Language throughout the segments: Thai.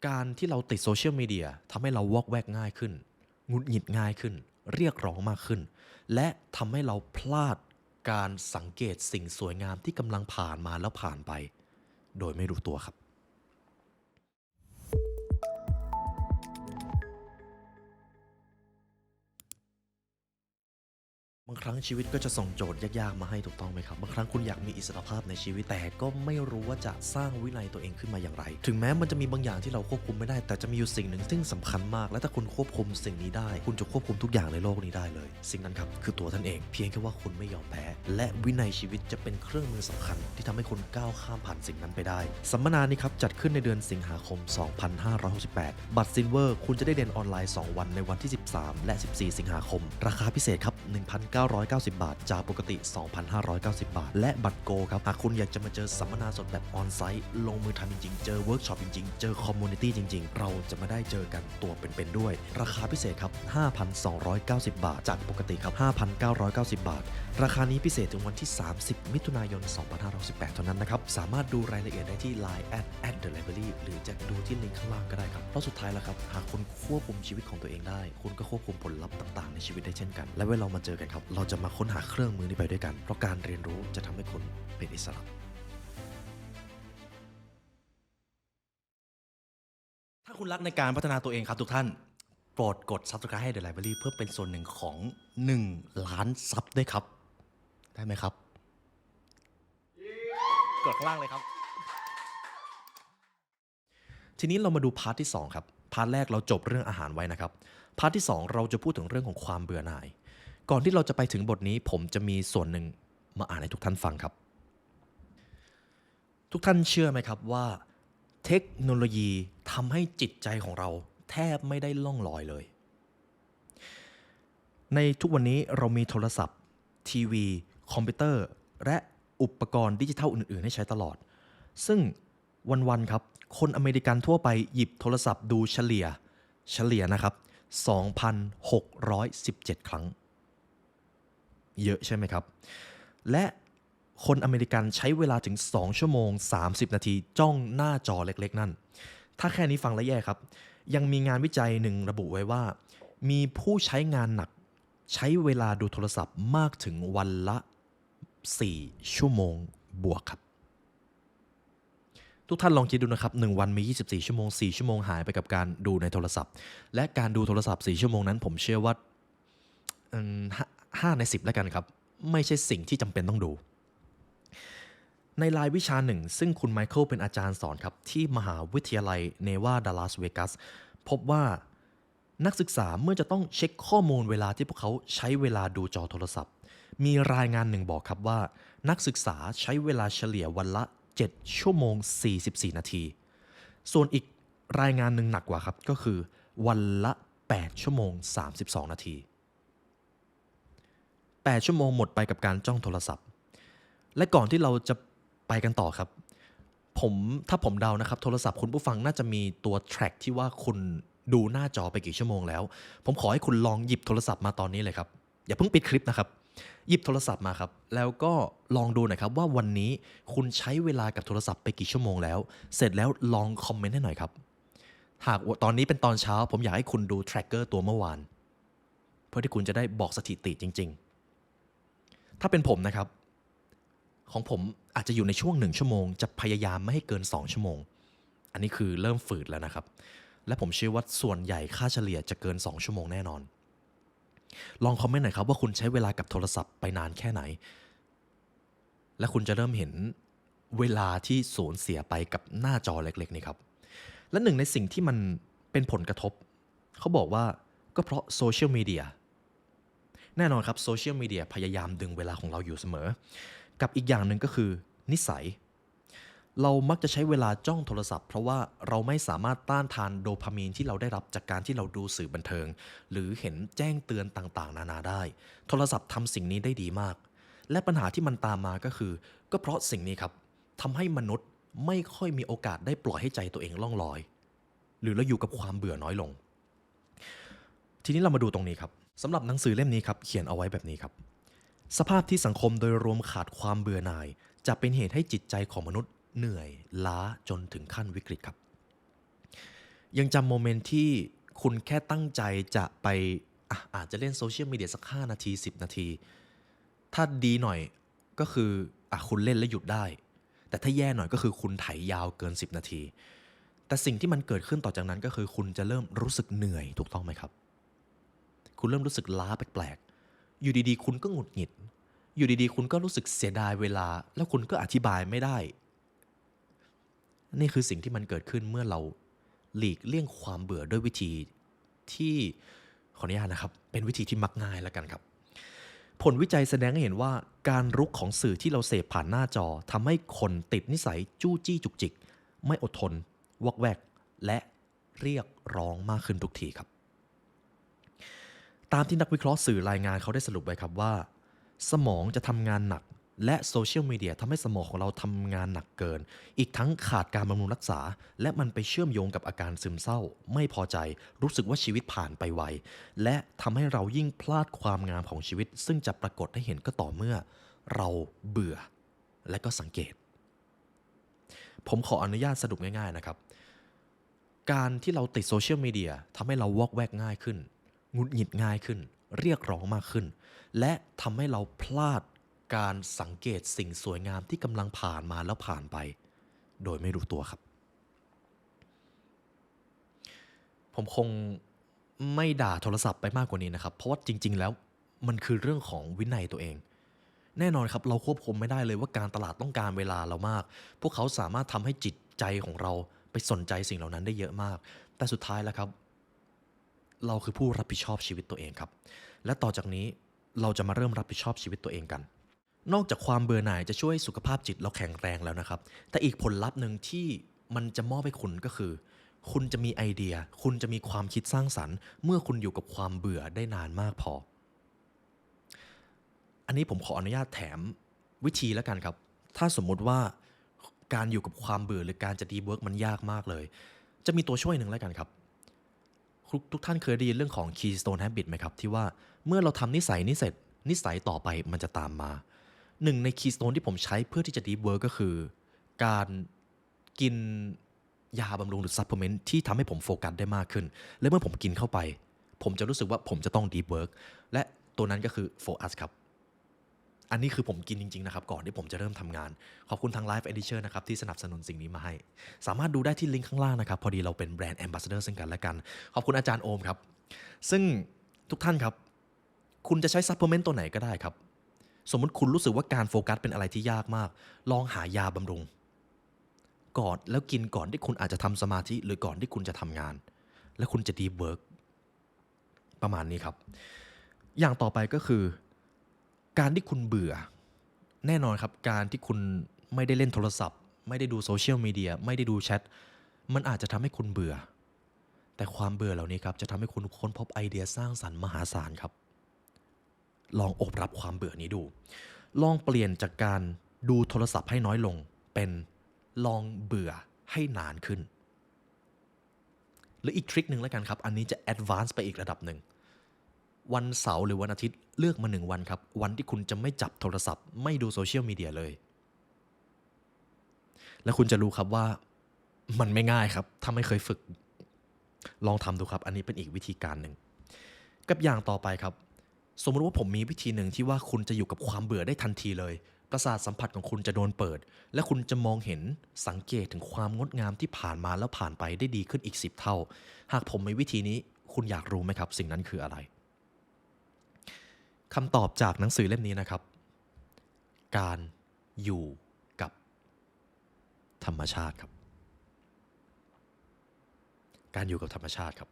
การที่เราติดโซเชียลมีเดียทำให้เราวอกแวกง่ายขึ้นหงุดหงิดง่ายขึ้นเรียกร้องมากขึ้นและทำให้เราพลาดการสังเกตสิ่งสวยงามที่กำลังผ่านมาแล้วผ่านไปโดยไม่รู้ตัวครับ บางครั้งชีวิตก็จะส่งโจทย์ยากๆมาให้ถูกต้องไหมครับบางครั้งคุณอยากมีอิสรภาพในชีวิตแต่ก็ไม่รู้ว่าจะสร้างวินัยตัวเองขึ้นมาอย่างไรถึงแม้มันจะมีบางอย่างที่เราควบคุมไม่ได้แต่จะมีอยู่สิ่งหนึ่งซึ่งสำคัญมากและถ้าคุณควบคุมสิ่งนี้ได้คุณจะควบคุมทุกอย่างในโลกนี้ได้เลยสิ่งนั้นครับคือตัวท่านเองเพียงแค่ว่าคุณไม่ยอมแพ้และวินัยชีวิตจะเป็นเครื่องมือสำคัญที่ทำให้คุณก้าวข้ามผ่านสิ่งนั้นไปได้สัมมนานี้ครับจัดขึ้นในเดือนสิงหาคม 2568 บัตรซิลเวอร์คุณจะได้เรียนออนไลน์2วันในวันที่13และ14สิงหาคมราคาพิเศษครับ 1,990 บาทจากปกติ 2,590 บาทและบัตรโกครับหากคุณอยากจะมาเจอสัมมนาสดแบบออนไซต์ลงมือทำจริงๆเจอเวิร์กช็อปจริงๆเจอคอมมูนิตี้จริงๆเราจะมาได้เจอกันตัวเป็นๆด้วยราคาพิเศษครับ 5,290 บาทจากปกติครับ 5,990 บาทราคานี้พิเศษถึงวันที่30มิถุนายน 2568 เท่านั้นนะครับสามารถดูรายละเอียดได้ที่ Line @@thelibrary หรือจะดูที่ลิงก์ข้างล่างก็ได้ครับเพราะสุดท้ายแล้วครับหากคุณควบคุมชีวิตของตัวเองได้คุณก็ควบคุมผลลัพธ์ต่างๆในชีวิตได้เช่นกันและเวลาเรามาเจอกันครับเราจะมาค้นหาเครื่องมือนี้ไปด้วยกันเพราะการเรียนรู้จะทำให้คุณเป็นอิสระถ้าคุณรักในการพัฒนาตัวเองครับทุกท่านโปรดกด Subscribe ให้ The Library เพื่อเป็นส่วนหนึ่งของ1ล้านซับด้วยครับได้ไหมครับกดข้างล่างเลยครับทีนี้เรามาดูพาร์ทที่2ครับพาร์ทแรกเราจบเรื่องอาหารไว้นะครับพาร์ทที่2เราจะพูดถึงเรื่องของความเบื่อหน่ายก่อนที่เราจะไปถึงบทนี้ผมจะมีส่วนหนึ่งมาอ่านให้ทุกท่านฟังครับทุกท่านเชื่อไหมครับว่าเทคโนโลยีทำให้จิตใจของเราแทบไม่ได้ล่องลอยเลยในทุกวันนี้เรามีโทรศัพท์ทีวีคอมพิวเตอร์และอุปกรณ์ดิจิทัลอื่นๆให้ใช้ตลอดซึ่งวันๆครับคนอเมริกันทั่วไปหยิบโทรศัพท์ดูเฉลี่ยนะครับ 2,617 ครั้งเยอะใช่ไหมครับและคนอเมริกันใช้เวลาถึง2ชั่วโมง30นาทีจ้องหน้าจอเล็กๆนั่นถ้าแค่นี้ฟังแล้วแย่ครับยังมีงานวิจัยหนึ่งระบุไว้ว่ามีผู้ใช้งานหนักใช้เวลาดูโทรศัพท์มากถึงวันละ4ชั่วโมงบวกครับทุกท่านลองคิดดูนะครับ1วันมี24ชั่วโมง4ชั่วโมงหายไปกับการดูในโทรศัพท์และการดูโทรศัพท์4ชั่วโมงนั้นผมเชื่อว่า5ใน10แล้วกันครับไม่ใช่สิ่งที่จำเป็นต้องดูในรายวิชาหนึ่งซึ่งคุณไมเคิลเป็นอาจารย์สอนครับที่มหาวิทยาลัยเนวาดาลาสเวกัสพบว่านักศึกษาเมื่อจะต้องเช็คข้อมูลเวลาที่พวกเขาใช้เวลาดูจอโทรศัพท์มีรายงานหนึ่งบอกครับว่านักศึกษาใช้เวลาเฉลี่ยวันละ7ชั่วโมง44นาทีส่วนอีกรายงานหนึ่งหนักกว่าครับก็คือวันละ8ชั่วโมง32นาที8ชั่วโมงหมดไปกับการจ้องโทรศัพท์และก่อนที่เราจะไปกันต่อครับถ้าผมเดานะครับโทรศัพท์คุณผู้ฟังน่าจะมีตัว track ที่ว่าคุณดูหน้าจอไปกี่ชั่วโมงแล้วผมขอให้คุณลองหยิบโทรศัพท์มาตอนนี้เลยครับอย่าเพิ่งปิดคลิปนะครับหยิบโทรศัพท์มาครับแล้วก็ลองดูหน่อยครับว่าวันนี้คุณใช้เวลากับโทรศัพท์ไปกี่ชั่วโมงแล้วเสร็จแล้วลองคอมเมนต์ให้หน่อยครับหากตอนนี้เป็นตอนเช้าผมอยากให้คุณดู tracker ตัวเมื่อวานเพื่อที่คุณจะได้บอกสถิติจริงๆถ้าเป็นผมนะครับของผมอาจจะอยู่ในช่วง1ชั่วโมงจะพยายามไม่ให้เกิน2ชั่วโมงอันนี้คือเริ่มฝืดแล้วนะครับและผมเชื่อว่าส่วนใหญ่ค่าเฉลี่ยจะเกิน2ชั่วโมงแน่นอนลองคอมเมนต์หน่อยครับว่าคุณใช้เวลากับโทรศัพท์ไปนานแค่ไหนและคุณจะเริ่มเห็นเวลาที่สูญเสียไปกับหน้าจอเล็กๆนี่ครับและหนึ่งในสิ่งที่มันเป็นผลกระทบเขาบอกว่าก็เพราะโซเชียลมีเดียแน่นอนครับโซเชียลมีเดียพยายามดึงเวลาของเราอยู่เสมอกับอีกอย่างหนึ่งก็คือนิสัยเรามักจะใช้เวลาจ้องโทรศัพท์เพราะว่าเราไม่สามารถต้านทานโดพามีนที่เราได้รับจากการที่เราดูสื่อบันเทิงหรือเห็นแจ้งเตือนต่างๆนานาได้โทรศัพท์ทำสิ่งนี้ได้ดีมากและปัญหาที่มันตามมาก็คือก็เพราะสิ่งนี้ครับทำให้มนุษย์ไม่ค่อยมีโอกาสได้ปล่อยให้ใจตัวเองล่องลอยหรือเราอยู่กับความเบื่อน้อยลงทีนี้เรามาดูตรงนี้ครับสำหรับหนังสือเล่มนี้ครับเขียนเอาไว้แบบนี้ครับสภาพที่สังคมโดยรวมขาดความเบื่อหน่ายจะเป็นเหตุให้จิตใจของมนุษย์เหนื่อยล้าจนถึงขั้นวิกฤตครับ ยังจำโมเมนต์ที่คุณแค่ตั้งใจจะไปอาจจะเล่นโซเชียลมีเดียสัก5นาที10นาทีถ้าดีหน่อยก็คือคุณเล่นแล้วหยุดได้แต่ถ้าแย่หน่อยก็คือคุณไถยาวเกิน10นาทีแต่สิ่งที่มันเกิดขึ้นต่อจากนั้นก็คือคุณจะเริ่มรู้สึกเหนื่อยถูกต้องไหมครับคุณเริ่มรู้สึกล้าแปลกๆอยู่ดีๆคุณก็หงุดหงิดอยู่ดีๆคุณก็รู้สึกเสียดายเวลาแล้วคุณก็อธิบายไม่ได้นี่คือสิ่งที่มันเกิดขึ้นเมื่อเราหลีกเลี่ยงความเบื่อด้วยวิธีที่ขออนุญาตนะครับเป็นวิธีที่มักง่ายแล้วกันครับผลวิจัยแสดงให้เห็นว่าการรุกของสื่อที่เราเสพผ่านหน้าจอทำให้คนติดนิสัยจู้จี้จุกจิกไม่อดทนวอกแวกและเรียกร้องมากขึ้นทุกทีครับตามที่นักวิเคราะห์สื่อรายงานเขาได้สรุปไว้ครับว่าสมองจะทำงานหนักและโซเชียลมีเดียทำให้สมองของเราทำงานหนักเกินอีกทั้งขาดการบำรุงรักษาและมันไปเชื่อมโยงกับอาการซึมเศร้าไม่พอใจรู้สึกว่าชีวิตผ่านไปไวและทำให้เรายิ่งพลาดความงามของชีวิตซึ่งจะปรากฏให้เห็นก็ต่อเมื่อเราเบื่อและก็สังเกตผมขออนุญาตสรุปง่ายๆนะครับการที่เราติดโซเชียลมีเดียทำให้เราวอกแวกง่ายขึ้นหงุดหงิดง่ายขึ้นเรียกร้องมากขึ้นและทำให้เราพลาดการสังเกตสิ่งสวยงามที่กำลังผ่านมาแล้วผ่านไปโดยไม่รู้ตัวครับผมคงไม่ด่าโทรศัพท์ไปมากกว่านี้นะครับเพราะว่าจริงๆแล้วมันคือเรื่องของวินัยตัวเองแน่นอนครับเราควบคุมไม่ได้เลยว่าการตลาดต้องการเวลาเรามากพวกเขาสามารถทำให้จิตใจของเราไปสนใจสิ่งเหล่านั้นได้เยอะมากแต่สุดท้ายแล้วครับเราคือผู้รับผิดชอบชีวิตตัวเองครับและต่อจากนี้เราจะมาเริ่มรับผิดชอบชีวิตตัวเองกัน นอกจากความเบื่อหน่ายจะช่วยสุขภาพจิตเราแข็งแรงแล้วนะครับแต่อีกผลลัพธ์หนึ่งที่มันจะมอบให้คุณก็คือคุณจะมีไอเดียคุณจะมีความคิดสร้างสรรค์เมื่อคุณอยู่กับความเบื่อได้นานมากพออันนี้ผมขออนุญาตแถมวิธีแล้วกันครับถ้าสมมุติว่าการอยู่กับความเบื่อหรือการจะดีเวิร์กมันยากมากเลยจะมีตัวช่วยหนึ่งแล้วกันครับทุกท่านเคยได้ยินเรื่องของ Keystone Habit ไหมครับที่ว่าเมื่อเราทำนิสัยนี้เสร็จนิสัยต่อไปมันจะตามมาหนึ่งใน Keystone ที่ผมใช้เพื่อที่จะ Deep Work ก็คือการกินยาบำรุงหรือ Supplement ที่ทำให้ผมโฟกัสได้มากขึ้นและเมื่อผมกินเข้าไปผมจะรู้สึกว่าผมจะต้อง Deep Work และตัวนั้นก็คือ Focus ครับอันนี้คือผมกินจริงๆนะครับก่อนที่ผมจะเริ่มทำงานขอบคุณทาง Life Edition นะครับที่สนับสนุนสิ่งนี้มาให้สามารถดูได้ที่ลิงก์ข้างล่างนะครับพอดีเราเป็นแบรนด์ Ambassador ซึ่งกันและกันขอบคุณอาจารย์โอมครับซึ่งทุกท่านครับคุณจะใช้ Supplement ตัวไหนก็ได้ครับสมมุติคุณรู้สึกว่าการโฟกัสเป็นอะไรที่ยากมากลองหายาบำรุงก่อนแล้วกินก่อนที่คุณอาจจะทำสมาธิหรือก่อนที่คุณจะทำงานและคุณจะ Deep Work ประมาณนี้ครับอย่างต่อไปก็คือการที่คุณเบื่อแน่นอนครับการที่คุณไม่ได้เล่นโทรศัพท์ไม่ได้ดูโซเชียลมีเดียไม่ได้ดูแชทมันอาจจะทำให้คุณเบื่อแต่ความเบื่อเหล่านี้ครับจะทำให้คุณค้นพบไอเดียสร้างสรรค์มหาศาลครับลองอบรับความเบื่อนี้ดูลองเปลี่ยนจากการดูโทรศัพท์ให้น้อยลงเป็นลองเบื่อให้นานขึ้นหรืออีกทริคหนึ่งแล้วกันครับอันนี้จะแอดวานซ์ไปอีกระดับหนึ่ง วันเสาร์หรือวันอาทิตย์เลือกมา1วันครับวันที่คุณจะไม่จับโทรศัพท์ไม่ดูโซเชียลมีเดียเลยและคุณจะรู้ครับว่ามันไม่ง่ายครับถ้าไม่เคยฝึกลองทำดูครับอันนี้เป็นอีกวิธีการหนึ่งกับอย่างต่อไปครับสมมติว่าผมมีวิธีหนึ่งที่ว่าคุณจะอยู่กับความเบื่อได้ทันทีเลยประสาทสัมผัสของคุณจะโดนเปิดและคุณจะมองเห็นสังเกตถึงความงดงามที่ผ่านมาแล้วผ่านไปได้ดีขึ้นอีก10 เท่าหากผมมีวิธีนี้คุณอยากรู้ไหมครับสิ่งนั้นคืออะไร คำตอบจากหนังสือเล่มนี้นะครับการอยู่กับธรรมชาติครับการอยู่กับธรรมชาติครับ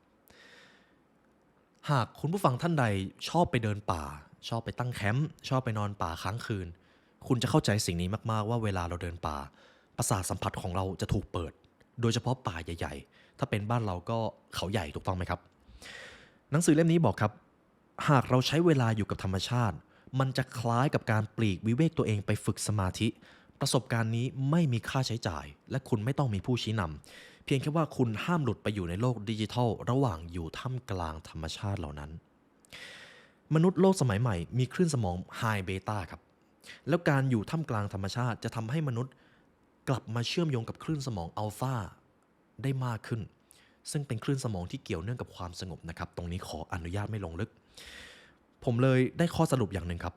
หากคุณผู้ฟังท่านใดชอบไปเดินป่าชอบไปตั้งแคมป์ชอบไปนอนป่าค้างคืนคุณจะเข้าใจสิ่งนี้มากๆว่าเวลาเราเดินป่าประสาทสัมผัสของเราจะถูกเปิดโดยเฉพาะป่าใหญ่ๆถ้าเป็นบ้านเราก็เขาใหญ่ถูกต้องไหมครับหนังสือเล่มนี้บอกครับหากเราใช้เวลาอยู่กับธรรมชาติมันจะคล้ายกับการปลีกวิเวกตัวเองไปฝึกสมาธิประสบการณ์นี้ไม่มีค่าใช้จ่ายและคุณไม่ต้องมีผู้ชี้นำเพียงแค่ว่าคุณห้ามหลุดไปอยู่ในโลกดิจิทัลระหว่างอยู่ท่ามกลางธรรมชาติเหล่านั้นมนุษย์โลกสมัยใหม่มีคลื่นสมองไฮเบต้าครับแล้วการอยู่ท่ามกลางธรรมชาติจะทำให้มนุษย์กลับมาเชื่อมโยงกับคลื่นสมองอัลฟาได้มากขึ้น ซึ่งเป็นคลื่นสมองที่เกี่ยวเนื่องกับความสงบนะครับตรงนี้ขออนุญาตไม่ลงลึกผมเลยได้ข้อสรุปอย่างหนึ่งครับ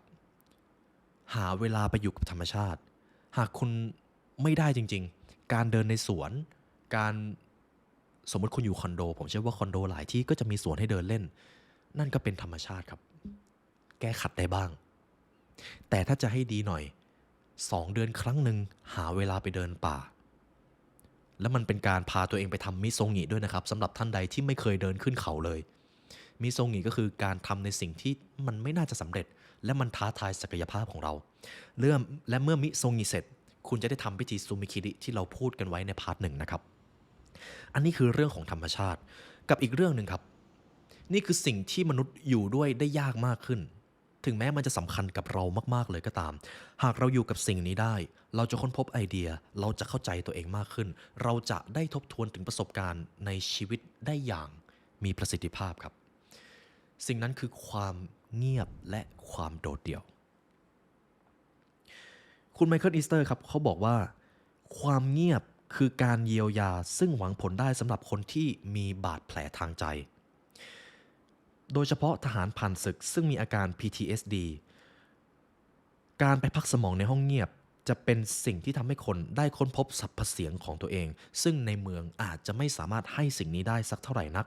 หาเวลาไปอยู่กับธรรมชาติหากคุณไม่ได้จริงๆการเดินในสวนการสมมติคุณอยู่คอนโดผมเชื่อว่าคอนโดหลายที่ก็จะมีสวนให้เดินเล่นนั่นก็เป็นธรรมชาติครับแก้ขัดได้บ้างแต่ถ้าจะให้ดีหน่อย2 เดือนครั้งหนึ่งหาเวลาไปเดินป่าแล้วมันเป็นการพาตัวเองไปทำมิโซงิด้วยนะครับสำหรับท่านใดที่ไม่เคยเดินขึ้นเขาเลยมิโซงิก็คือการทำในสิ่งที่มันไม่น่าจะสำเร็จและมันท้าทายศักยภาพของเราและเมื่อมิโซงิเสร็จคุณจะได้ทำพิธีซูมิคิริที่เราพูดกันไว้ในพาร์ท 1นะครับอันนี้คือเรื่องของธรรมชาติกับอีกเรื่องหนึ่งครับนี่คือสิ่งที่มนุษย์อยู่ด้วยได้ยากมากขึ้นถึงแม้มันจะสำคัญกับเรามากๆเลยก็ตามหากเราอยู่กับสิ่งนี้ได้เราจะค้นพบไอเดียเราจะเข้าใจตัวเองมากขึ้นเราจะได้ทบทวนถึงประสบการณ์ในชีวิตได้อย่างมีประสิทธิภาพครับสิ่งนั้นคือความเงียบและความโดดเดี่ยวคุณไมเคิลอีสเตอร์ครับเขาบอกว่าความเงียบคือการเยียวยาซึ่งหวังผลได้สำหรับคนที่มีบาดแผลทางใจโดยเฉพาะทหารผ่านศึกซึ่งมีอาการ PTSD การไปพักสมองในห้องเงียบจะเป็นสิ่งที่ทำให้คนได้ค้นพบสรรพเสียงของตัวเองซึ่งในเมืองอาจจะไม่สามารถให้สิ่งนี้ได้สักเท่าไหร่นัก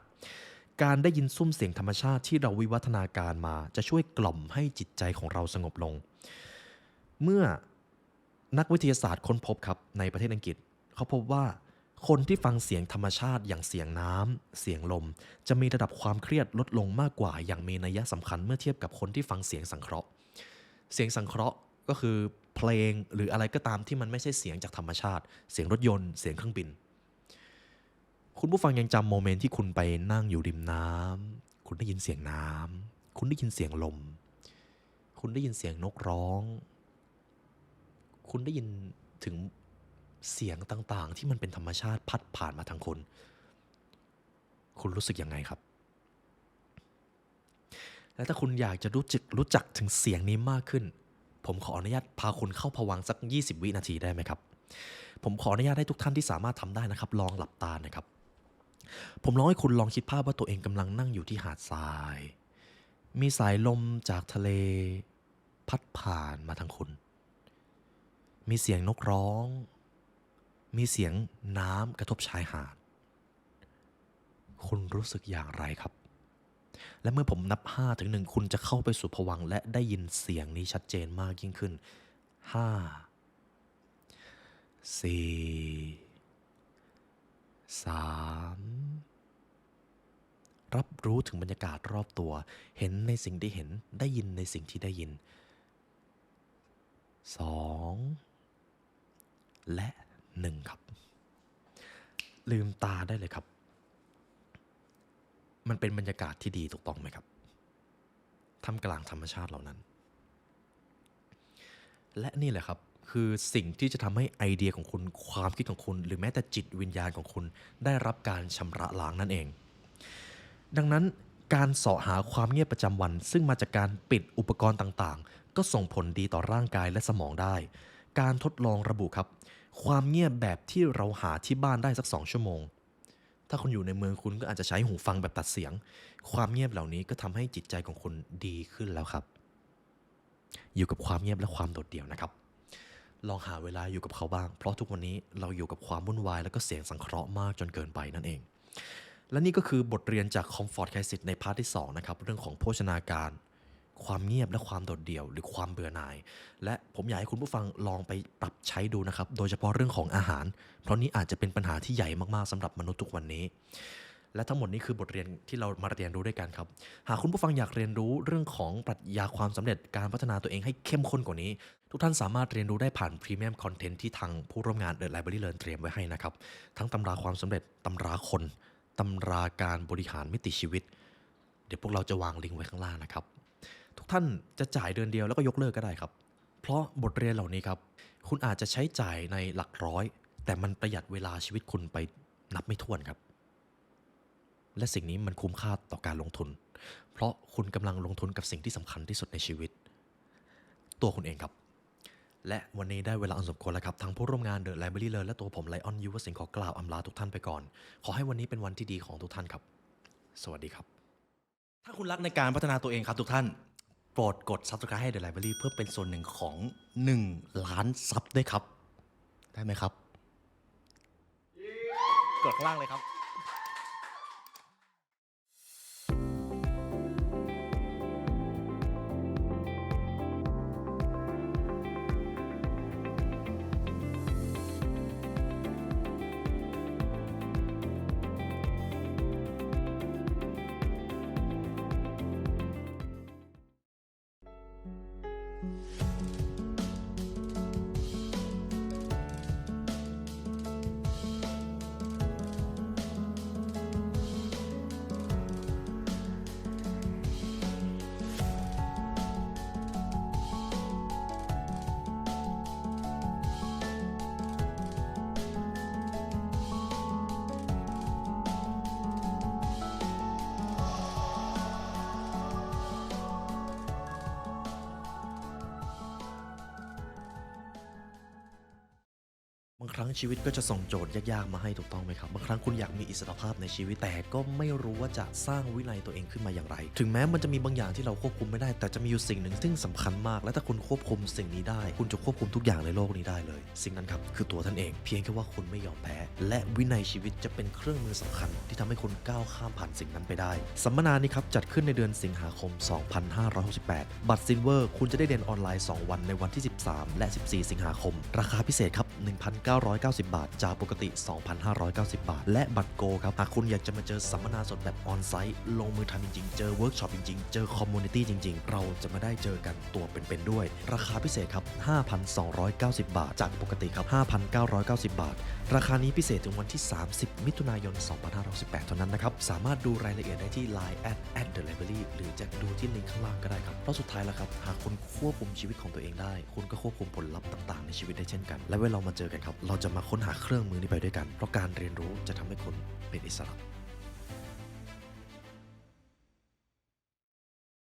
การได้ยินซุ้มเสียงธรรมชาติที่เราวิวัฒนาการมาจะช่วยกล่อมให้จิตใจของเราสงบลงเมื่อนักวิทยาศาสตร์ค้นพบครับในประเทศอังกฤษเขาพบว่าคนที่ฟังเสียงธรรมชาติอย่างเสียงน้ำเสียงลมจะมีระดับความเครียดลดลงมากกว่าอย่างมีนัยสำคัญเมื่อเทียบกับคนที่ฟังเสียงสังเคราะห์เสียงสังเคราะห์ก็คือเพลงหรืออะไรก็ตามที่มันไม่ใช่เสียงจากธรรมชาติเสียงรถยนต์เสียงเครื่องบินคุณผู้ฟังยังจำโมเมนต์ที่คุณไปนั่งอยู่ริมน้ำคุณได้ยินเสียงน้ำคุณได้ยินเสียงลมคุณได้ยินเสียงนกร้องคุณได้ยินถึงเสียงต่างๆที่มันเป็นธรรมชาติพัดผ่านมาทางคุณรู้สึกยังไงครับและถ้าคุณอยากจะรู้จักถึงเสียงนี้มากขึ้นผมขออนุญาตพาคุณเข้าภวังค์สัก20 วินาทีได้ไหมครับผมขออนุญาตให้ทุกท่านที่สามารถทำได้นะครับลองหลับตานะครับผมลองให้คุณลองคิดภาพว่าตัวเองกำลังนั่งอยู่ที่หาดทรายมีสายลมจากทะเลพัดผ่านมาทางคุณมีเสียงนกร้องมีเสียงน้ำกระทบชายหาดคุณรู้สึกอย่างไรครับและเมื่อผมนับ5 ถึง 1คุณจะเข้าไปสู่ภวังค์และได้ยินเสียงนี้ชัดเจนมากยิ่งขึ้น5 4 3รับรู้ถึงบรรยากาศรอบตัวเห็นในสิ่งที่เห็นได้ยินในสิ่งที่ได้ยิน2และ1ครับลืมตาได้เลยครับมันเป็นบรรยากาศที่ดีถูกต้องไหมครับท่ามกลางธรรมชาติเหล่านั้นและนี่แหละครับคือสิ่งที่จะทำให้ไอเดียของคุณความคิดของคุณหรือแม้แต่จิตวิญญาณของคุณได้รับการชำระล้างนั่นเองดังนั้นการเสาะหาความเงียบประจำวันซึ่งมาจากการปิดอุปกรณ์ต่างๆก็ส่งผลดีต่อร่างกายและสมองได้การทดลองระบุครับความเงียบแบบที่เราหาที่บ้านได้สัก2 ชั่วโมงถ้าคุณอยู่ในเมืองคุณก็อาจจะใช้หูฟังแบบตัดเสียงความเงียบเหล่านี้ก็ทำให้จิตใจของคุณดีขึ้นแล้วครับอยู่กับความเงียบและความโดดเดี่ยวนะครับลองหาเวลาอยู่กับเขาบ้างเพราะทุกวันนี้เราอยู่กับความวุ่นวายและก็เสียงสังเคราะห์มากจนเกินไปนั่นเองและนี่ก็คือบทเรียนจาก Comfort Crisis ในพาร์ทที่2นะครับเรื่องของโภชนาการความเงียบและความโดดเดี่ยวหรือความเบื่อหน่ายและผมอยากให้คุณผู้ฟังลองไปปรับใช้ดูนะครับโดยเฉพาะเรื่องของอาหารเพราะนี้อาจจะเป็นปัญหาที่ใหญ่มากๆสำหรับมนุษย์ทุกวันนี้และทั้งหมดนี้คือบทเรียนที่เรามาเรียนรู้ด้วยกันครับหากคุณผู้ฟังอยากเรียนรู้เรื่องของปรัชญาความสำเร็จการพัฒนาตัวเองให้เข้มข้นกว่านี้ทุกท่านสามารถเรียนรู้ได้ผ่านพรีเมียมคอนเทนต์ที่ทางผู้ร่วมงาน The Library Learn เตรียมไว้ให้นะครับทั้งตำราความสำเร็จตำราคนตำราการบริหารมิติชีวิตเดี๋ยวพวกเราจะวางลิงก์ไว้ข้างล่างนะครับทุกท่านจะจ่ายเดือนเดียวแล้วก็ยกเลิกก็ได้ครับเพราะบทเรียนเหล่านี้ครับคุณอาจจะใช้จ่ายในหลักร้อยแต่มันประหยัดเวลาชีวิตคุณไปนับไม่ถ้วนครับและสิ่งนี้มันคุ้มค่าต่อการลงทุนเพราะคุณกำลังลงทุนกับสิ่งที่สำคัญที่สุดในชีวิตตัวคุณเองครับ และวันนี้ได้เวลาอันสมควรแล้วครับทั้งผู้ร่วมงาน The Library Learn และตัวผมไลออนยูวสิงห์ขอกล่าวอำลาทุกท่านไปก่อนขอให้วันนี้เป็นวันที่ดีของทุกท่านครับสวัสดีครับถ้าคุณรักในการพัฒนาตัวเองครับทุกท่านโปรดกด Subscribe ให้ The Library เพื่อเป็นส่วนหนึ่งของ1 ล้านซับด้วยครับได้ไหมครับกดข้างล่างเลยครับบางครั้งชีวิตก็จะส่งโจทย์ยากๆมาให้ถูกต้องไหมครับบางครั้งคุณอยากมีอิสรภาพในชีวิตแต่ก็ไม่รู้ว่าจะสร้างวินัยตัวเองขึ้นมาอย่างไรถึงแม้มันจะมีบางอย่างที่เราควบคุมไม่ได้แต่จะมีอยู่สิ่งหนึ่งซึ่งสำคัญมากและถ้าคุณควบคุมสิ่งนี้ได้คุณจะควบคุมทุกอย่างในโลกนี้ได้เลยสิ่งนั้นครับคือตัวท่านเองเพียงแค่ว่าคุณไม่ยอมแพ้และวินัยชีวิตจะเป็นเครื่องมือสำคัญที่ทำให้คุณก้าวข้ามผ่านสิ่งนั้นไปได้สัมมนานี้ครับจัดขึ้นในเดือนสิงหาคม 2568 บัตรซิลเวอร์คุณจะได้เรียนออนไลน์2 วันในวันที่ 13 และ 14 สิงหาคมราคาพิเศษครับ 1,990 บาทจากปกติ 2,590 บาทและบัตรโกครับหากคุณอยากจะมาเจอสัมมนาสดแบบออนไซต์ลงมือทำจริงๆเจอเวิร์กช็อปจริงๆเจอคอมมูนิตี้จริงๆเราจะมาได้เจอกันตัวเป็นๆด้วยราคาพิเศษครับ 5,290 บาทจากปกติครับ 5,990 บาทราคานี้พิเศษถึงวันที่ 30 มิถุนายน 2568 เท่านั้นนะครับสามารถดูรายละเอียดได้ที่ Line @TheLibrary หรือจะดูที่ลิงก์ข้างล่างก็ได้ครับเพราะสุดท้ายแล้วครับหากคุณควบคุมชีวิตของตัวเองได้คุณก็ควบคุมผลลัพธ์ต่างๆในชีวิตได้เช่นกันและเวลาเรามาเจอกันครับเราจะมาค้นหาเครื่องมือนี้ไปด้วยกันเพราะการเรียนรู้จะทำให้คุณเป็นอิสระ